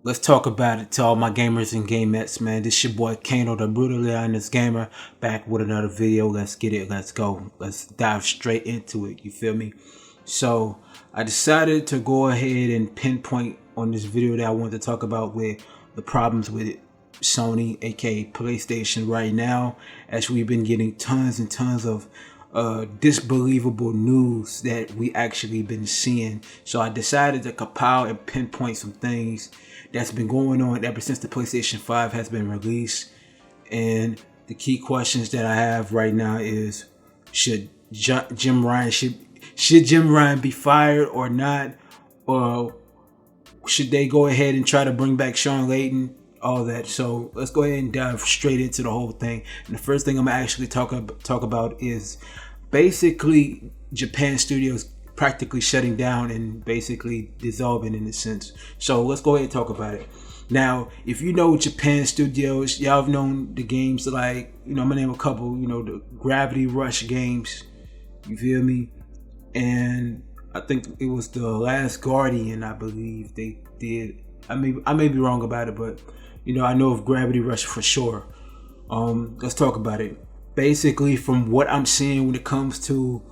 Let's talk about it to all my gamers and gamettes, man. This your boy Kano, the brutally honest gamer, back with another video. Let's get it. Let's go. Let's dive straight into it. You feel me? So I decided to go ahead and pinpoint on this video that I wanted to talk about with the problems with Sony, aka PlayStation, right now, as we've been getting tons and tons of disbelievable news that we actually been seeing. So I decided to compile and pinpoint some things that's been going on ever since the PlayStation 5 has been released. And the key questions that I have right now is, should Jim Ryan be fired or not? Or should they go ahead and try to bring back Sean Layden? All that. So let's go ahead and dive straight into the whole thing. And the first thing I'm gonna actually talk about is basically Japan Studios practically shutting down and basically dissolving in a sense. So let's go ahead and talk about it. Now, if you know Japan Studios, y'all have known the games like, I'm gonna name a couple, the Gravity Rush games, you feel me? And I think it was The Last Guardian, I believe they did. I may be wrong about it, but I know of Gravity Rush for sure. Let's talk about it. Basically, from what I'm seeing when it comes to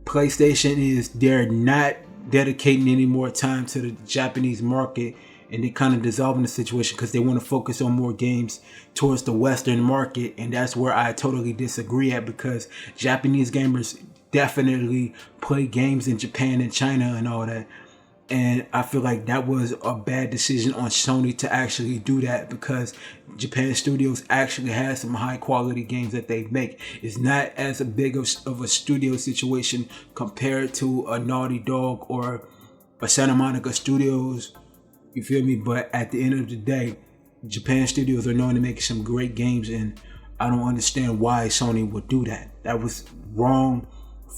PlayStation, is they're not dedicating any more time to the Japanese market, and they're kind of dissolving the situation because they want to focus on more games towards the Western market. And that's where I totally disagree at, because Japanese gamers definitely play games in Japan and China and all that. And I feel like that was a bad decision on Sony to actually do that, because Japan Studios actually has some high quality games that they make. It's not as big of a studio situation compared to a Naughty Dog or a Santa Monica Studios. You feel me? But at the end of the day, Japan Studios are known to make some great games, and I don't understand why Sony would do that. That was wrong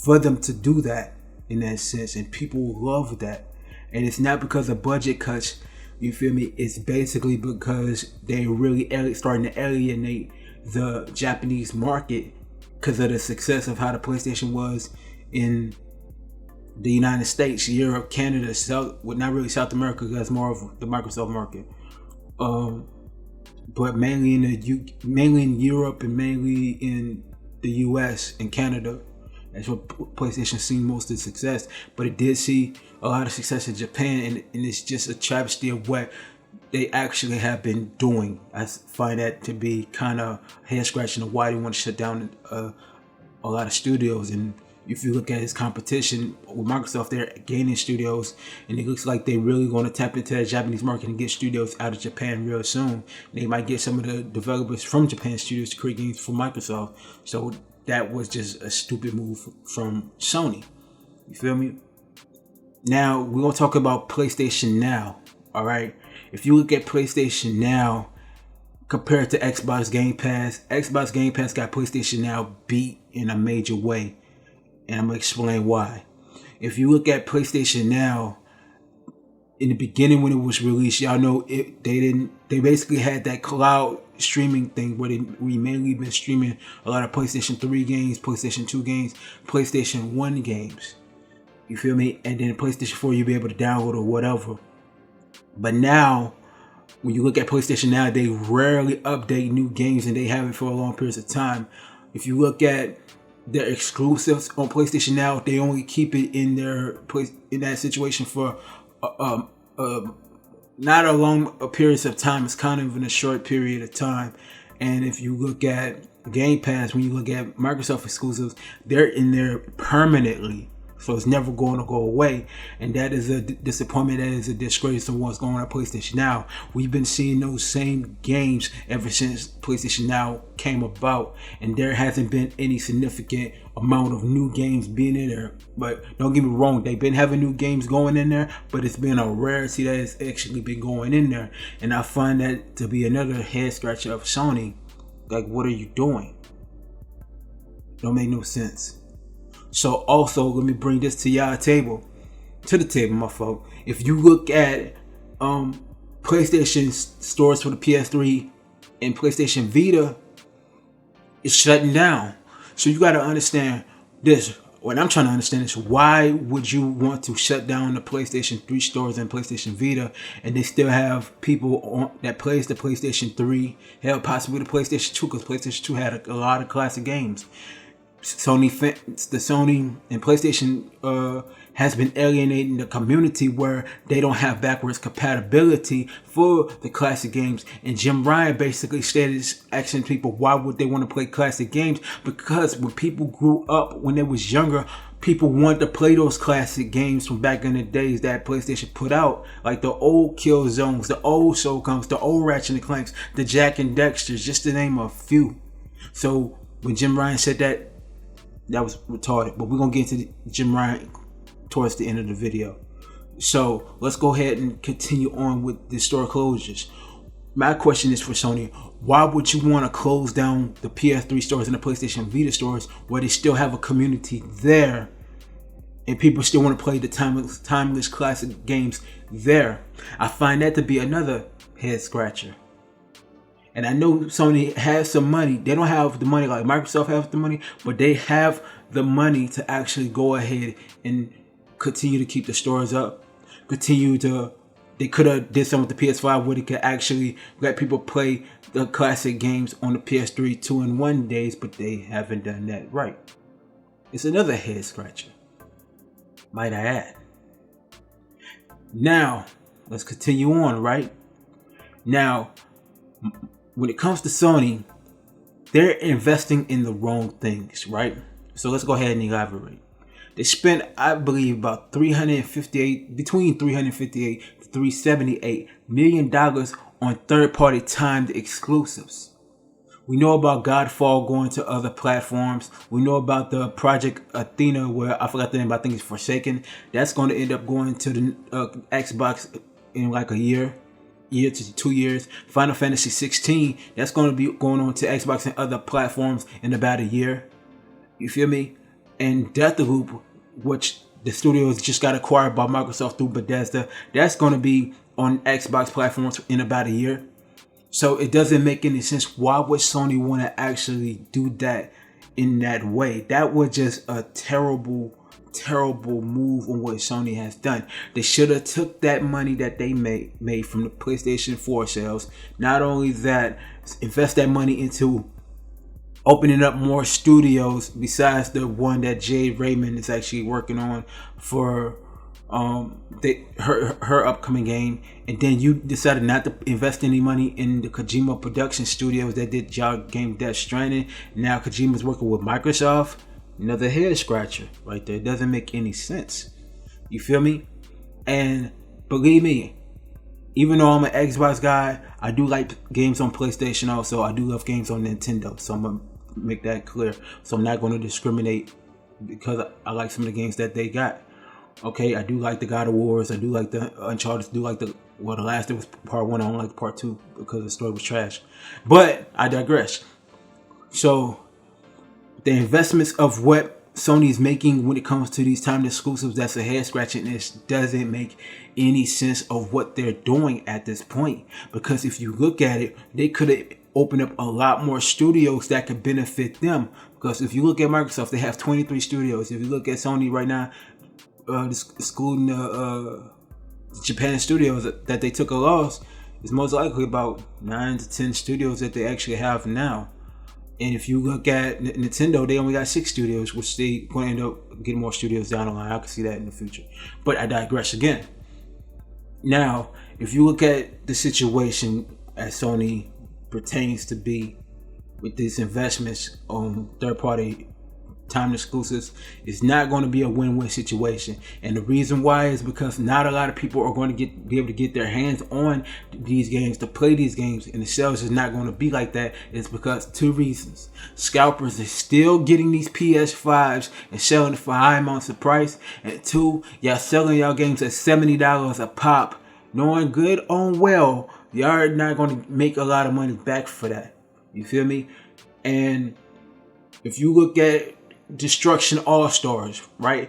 for them to do that in that sense, and people love that. And it's not because of budget cuts, you feel me? It's basically because they really starting to alienate the Japanese market because of the success of how the PlayStation was in the United States, Europe, Canada, not really South America, because that's more of the Microsoft market. But mainly in Europe and mainly in the US and Canada. That's what PlayStation seen most of the success, but it did see a lot of success in Japan, and it's just a travesty of what they actually have been doing. I find that to be kind of head scratching of why they want to shut down a lot of studios. And if you look at his competition with Microsoft, they're gaining studios, and it looks like they really going to tap into the Japanese market and get studios out of Japan real soon. They might get some of the developers from Japan studios to create games for Microsoft. So that was just a stupid move from Sony. You feel me? Now, we're going to talk about PlayStation Now. Alright? If you look at PlayStation Now compared to Xbox Game Pass got PlayStation Now beat in a major way. And I'm going to explain why. If you look at PlayStation Now, in the beginning when it was released, y'all know they basically had that cloud streaming thing where we mainly been streaming a lot of PlayStation 3 games, PlayStation 2 games, PlayStation 1 games. You feel me? And then PlayStation 4 you'll be able to download or whatever. But now, when you look at PlayStation Now, they rarely update new games, and they have it for a long period of time. If you look at their exclusives on PlayStation Now, they only keep it in that situation for not a long periods of time. It's kind of in a short period of time. And if you look at Game Pass, when you look at Microsoft exclusives, they're in there permanently. So it's never going to go away. And that is a disappointment. That is a disgrace to what's going on at PlayStation Now. We've been seeing those same games ever since PlayStation Now came about. And there hasn't been any significant amount of new games being in there. But don't get me wrong, they've been having new games going in there, but it's been a rarity that has actually been going in there. And I find that to be another head scratcher of Sony. Like, what are you doing? Don't make no sense. So also, let me bring this to the table, my folk. If you look at PlayStation stores for the PS3 and PlayStation Vita, it's shutting down. So you got to understand this. What I'm trying to understand is, why would you want to shut down the PlayStation 3 stores and PlayStation Vita, and they still have people that plays the PlayStation 3, hell, possibly the PlayStation 2, because PlayStation 2 had a lot of classic games. The Sony and PlayStation has been alienating the community, where they don't have backwards compatibility for the classic games. And Jim Ryan basically stated, asking people why would they want to play classic games, because when people grew up, when they was younger, people wanted to play those classic games from back in the days that PlayStation put out, like the old Killzones, the old Soul Combs, the old Ratchet and Clanks, the Jak and Dexters, just to name a few. So when Jim Ryan said that, that was retarded. But we're going to get into Jim Ryan towards the end of the video. So let's go ahead and continue on with the store closures. My question is for Sony. Why would you want to close down the PS3 stores and the PlayStation Vita stores, where they still have a community there and people still want to play the timeless classic games there? I find that to be another head scratcher. And I know Sony has some money. They don't have the money like Microsoft has the money, but they have the money to actually go ahead and continue to keep the stores up. They could have did something with the PS5 where they could actually let people play the classic games on the PS3 2-in-1 days, but they haven't done that right. It's another head scratcher, might I add. Now, let's continue on, right? Now, when it comes to Sony, they're investing in the wrong things, right? So let's go ahead and elaborate. They spent, I believe, about between $358 to $378 million on third-party timed exclusives. We know about Godfall going to other platforms. We know about the Project Athena, where I forgot the name, but I think it's Forsaken. That's going to end up going to the Xbox in like a year to 2 years. Final Fantasy 16, that's going to be going on to Xbox and other platforms in about a year. You feel me? And Deathloop, which the studios just got acquired by Microsoft through Bethesda, that's going to be on Xbox platforms in about a year. So it doesn't make any sense. Why would Sony want to actually do that in that way? That was just a terrible move on what Sony has done. They should have took that money that they made from the PlayStation 4 sales. Not only that, invest that money into opening up more studios besides the one that Jade Raymond is actually working on for her upcoming game. And then you decided not to invest any money in the Kojima production studios that did your game Death Stranding. Now Kojima's working with Microsoft. Another head scratcher right there. It doesn't make any sense. You feel me? And believe me, even though I'm an Xbox guy, I do like games on PlayStation also. I do love games on Nintendo. So I'm going to make that clear. So I'm not going to discriminate because I like some of the games that they got. Okay, I do like the God of Wars. I do like the Uncharted. I do like the last it was part 1. I don't like part 2 because the story was trash. But I digress. So the investments of what Sony's making when it comes to these timed exclusives, that's a head scratching. It doesn't make any sense of what they're doing at this point. Because if you look at it, they could have opened up a lot more studios that could benefit them. Because if you look at Microsoft, they have 23 studios. If you look at Sony right now, excluding the Japan studios that they took a loss, it's most likely about 9 to 10 studios that they actually have now. And if you look at Nintendo, they only got 6 studios, which they going to end up getting more studios down the line. I can see that in the future. But I digress again. Now, if you look at the situation as Sony pertains to be with these investments on third-party timed exclusives, it's not going to be a win-win situation. And the reason why is because not a lot of people are going to be able to get their hands on these games, to play these games, and the sales is not going to be like that. It's because 2 reasons. Scalpers are still getting these PS5s and selling it for high amounts of price, and 2, y'all selling y'all games at $70 a pop, knowing good on well y'all are not going to make a lot of money back for that. You feel me? And if you look at Destruction All-Stars, right?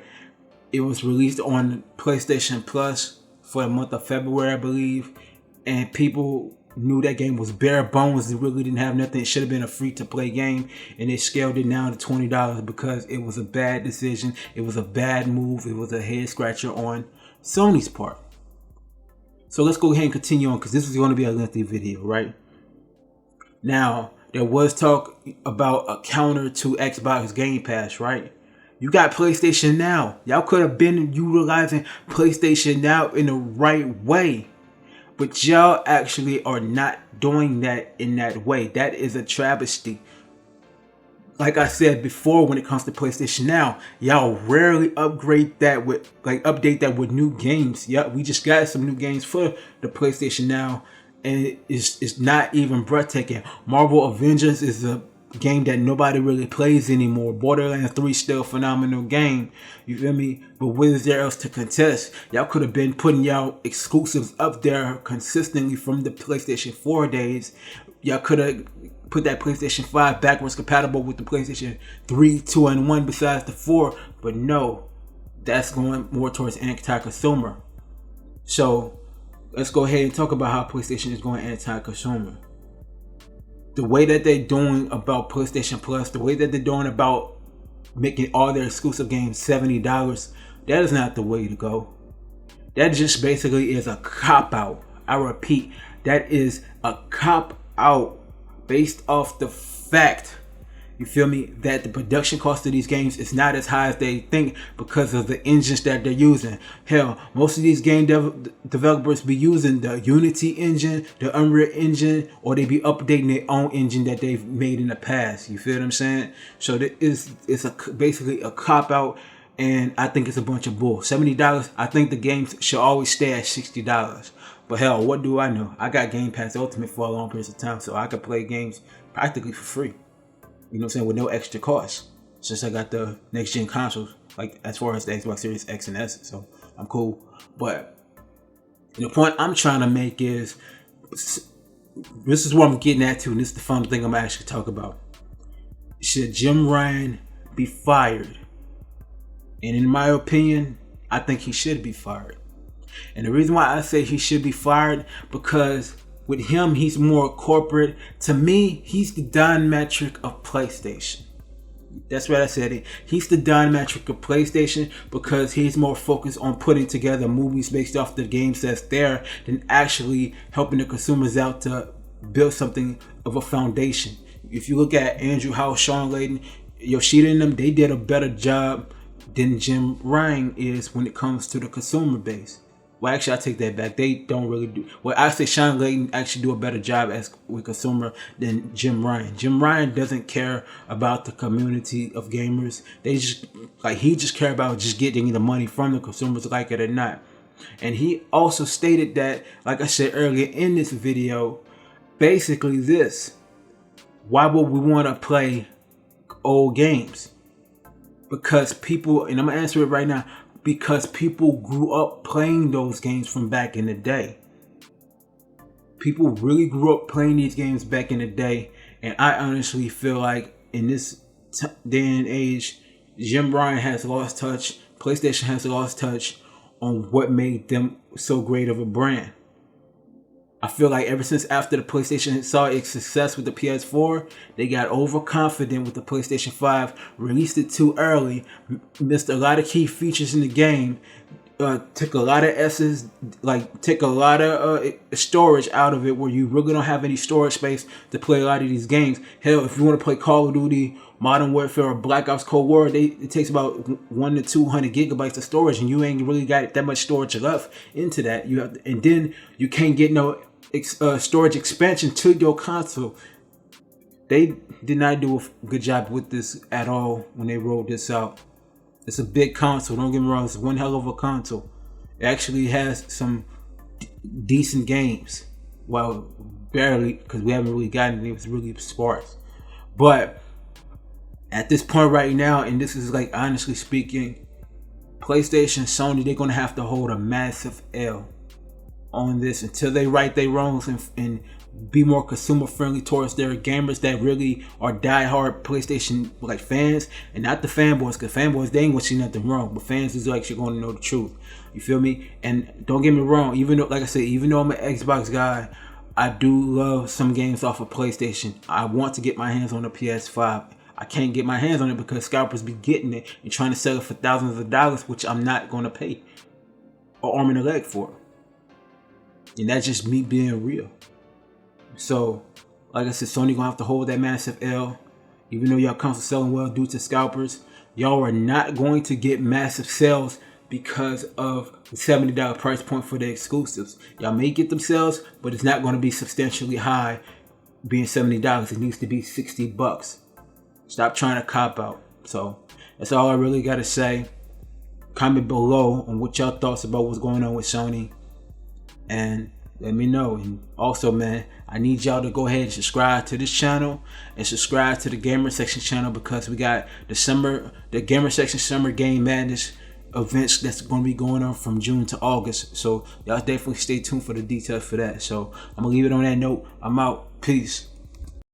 It was released on PlayStation Plus for the month of February, I believe. And people knew that game was bare bones. It really didn't have nothing. It should have been a free-to-play game, and they scaled it down to $20 because it was a bad decision. It was a bad move. It was a head-scratcher on Sony's part. So let's go ahead and continue on because this is going to be a lengthy video, right? Now, there was talk about a counter to Xbox Game Pass, right? You got PlayStation Now. Y'all could have been utilizing PlayStation Now in the right way. But y'all actually are not doing that in that way. That is a travesty. Like I said before, when it comes to PlayStation Now, y'all rarely update that with new games. Yeah, we just got some new games for the PlayStation Now, and it's not even breathtaking. Marvel Avengers is a game that nobody really plays anymore. Borderlands 3 still a phenomenal game. You feel me? But what is there else to contest? Y'all could have been putting y'all exclusives up there consistently from the PlayStation 4 days. Y'all could have put that PlayStation 5 backwards compatible with the PlayStation 3, 2, and 1 besides the 4. But no, that's going more towards anti-consumer. So let's go ahead and talk about how PlayStation is going anti-consumer. The way that they're doing about PlayStation Plus, the way that they're doing about making all their exclusive games $70, that is not the way to go. That just basically is a cop-out. I repeat, that is a cop-out based off the fact, you feel me, that the production cost of these games is not as high as they think because of the engines that they're using. Hell, most of these game developers be using the Unity engine, the Unreal engine, or they be updating their own engine that they've made in the past. You feel what I'm saying? So it's basically a cop-out, and I think it's a bunch of bull. $70, I think the games should always stay at $60. But hell, what do I know? I got Game Pass Ultimate for a long period of time, so I could play games practically for free. You know what I'm saying? With no extra cost. Since I got the next gen consoles, like as far as the Xbox Series X and S, so I'm cool. But the point I'm trying to make is, this is what I'm getting at too, and this is the fun thing I'm actually talking about. Should Jim Ryan be fired? And in my opinion, I think he should be fired. And the reason why I say he should be fired, because with him, he's more corporate. To me, he's the Don Metric of PlayStation. That's what I said. He's the Don Metric of PlayStation because he's more focused on putting together movies based off the games that's there than actually helping the consumers out to build something of a foundation. If you look at Andrew House, Sean Layden, Yoshida and them, they did a better job than Jim Ryan is when it comes to the consumer base. Well, actually, I take that back. They don't really do. Well, I say Sean Layden actually do a better job with consumer than Jim Ryan. Jim Ryan doesn't care about the community of gamers. He just care about just getting the money from the consumers, like it or not. And he also stated that, like I said earlier in this video, basically this: why would we want to play old games? Because people, and I'm gonna answer it right now. Because people grew up playing those games from back in the day. People really grew up playing these games back in the day. And I honestly feel like in this day and age, Jim Ryan has lost touch. PlayStation has lost touch on what made them so great of a brand. I feel like ever since after the PlayStation saw its success with the PS4, they got overconfident with the PlayStation 5, released it too early, missed a lot of key features in the game, took a lot of take a lot of storage out of it where you really don't have any storage space to play a lot of these games. Hell, if you want to play Call of Duty, Modern Warfare, or Black Ops Cold War, it takes about 100 to 200 gigabytes of storage, and you ain't really got that much storage left into that. And then you can't get no storage expansion to your console. They did not do a good job with this at all when they rolled this out. It's a big console, don't get me wrong, it's one hell of a console. It actually has some decent games. Well, barely, because we haven't really gotten it. It was really sparse. But at this point right now, and this is like honestly speaking, PlayStation, Sony, they're going to have to hold a massive L on this until they right their wrongs and be more consumer friendly towards their gamers that really are diehard PlayStation like fans, and not the fanboys, because fanboys, they ain't gonna see nothing wrong, but fans is actually going to know the truth. You feel me? And don't get me wrong, even though, like I said, even though I'm an Xbox guy, I do love some games off of PlayStation. I want to get my hands on a PS5. I can't get my hands on it because scalpers be getting it and trying to sell it for thousands of dollars, which I'm not going to pay an arm and a leg for. And that's just me being real. So, like I said, Sony gonna have to hold that massive L. Even though y'all console selling well due to scalpers, y'all are not going to get massive sales because of the $70 price point for the exclusives. Y'all may get them sales, but it's not going to be substantially high being $70. It needs to be $60. Stop trying to cop out. So that's all I really got to say. Comment below on what y'all thoughts about what's going on with Sony. And let me know. And also, man, I need y'all to go ahead and subscribe to this channel and subscribe to the Gamer Section channel, because we got the Gamer Section Summer Game Madness events that's going to be going on from June to August. So y'all definitely stay tuned for the details for that. So I'm gonna leave it on that note. I'm out. Peace.